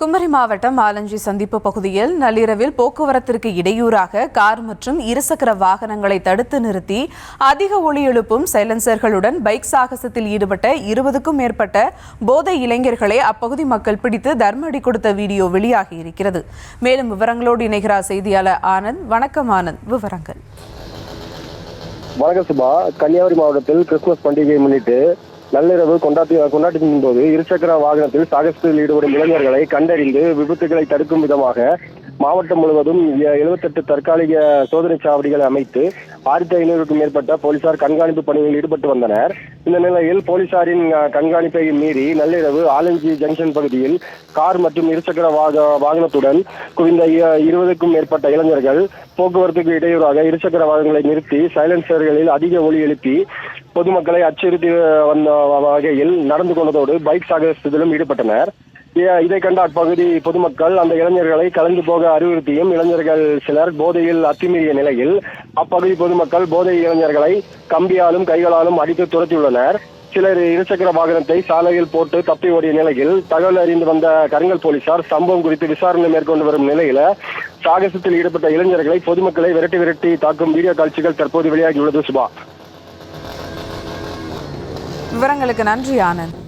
குமரி மாவட்டம் ஆலஞ்சி சந்திப்பு பகுதியில் நள்ளிரவில் போக்குவரத்திற்கு இடையூறாக கார் மற்றும் இருசக்கர வாகனங்களை தடுத்து நிறுத்தி அதிக ஒலி எழுப்பும் சைலன்சர்களுடன் பைக் சாகசத்தில் ஈடுபட்ட 20க்கும் மேற்பட்ட போதை இளைஞர்களை அப்பகுதி மக்கள் பிடித்து தர்மஅடி கொடுத்த வீடியோ வெளியாகி இருக்கிறது. மேலும் விவரங்களோடு இணைகிறார் செய்தியாளர் ஆனந்த். வணக்கம் ஆனந்த், விவரங்கள். வணக்கம் சுபா. கன்னியாகுமரி மாவட்டத்தில் கிறிஸ்துமஸ் பண்டிகையை முன்னிட்டு நள்ளிரவு கொண்டாட்டத்தின் போது இருசக்கர வாகனத்தில் சாகசத்தில் ஈடுபடும் இளைஞர்களை கண்டறிந்து விபத்துகளை தடுக்கும் விதமாக மாவட்டம் முழுவதும் 78 தற்காலிக சோதனை சாவடிகளை அமைத்து 1500க்கும் மேற்பட்ட போலீசார் கண்காணிப்பு பணியில் ஈடுபட்டு வந்தனர். இந்த நிலையில் போலீசாரின் கண்காணிப்பை மீறி நள்ளிரவு ஆலஞ்சி ஜங்ஷன் பகுதியில் கார் மற்றும் இருசக்கர வாகனத்துடன் குவிந்த 20க்கும் மேற்பட்ட இளைஞர்கள் போக்குவரத்துக்கு இடையூறாக இருசக்கர வாகனங்களை நிறுத்தி சைலன்சர்களில் அதிக ஒலி எழுப்பி பொதுமக்களை அச்சுறுத்தி வந்த வகையில் நடந்து கொண்டதோடு பைக் சாகசத்திலும் ஈடுபட்டனர். இதை கண்ட அப்பகுதி பொதுமக்கள் அந்த இளைஞர்களை கலந்து போக அறிவுறுத்தியும் இளைஞர்கள் சிலர் போதையில் அத்துமீறிய நிலையில் அப்பகுதி பொதுமக்கள் போதை இளைஞர்களை கம்பியாலும் கைகளாலும் அடித்து துரத்தியுள்ளனர். சிலர் இருசக்கர வாகனத்தை சாலையில் போட்டு தப்பி ஓடிய நிலையில் தகவல் அறிந்து வந்த கருங்கல் போலீசார் சம்பவம் குறித்து விசாரணை மேற்கொண்டு வரும் நிலையில சாகசத்தில் ஈடுபட்ட இளைஞர்களை பொதுமக்களை விரட்டி தாக்கும் வீடியோ காட்சிகள் தற்போது வெளியாகியுள்ளது. சுபா, விவரங்களுக்கு நன்றி ஆனந்த்.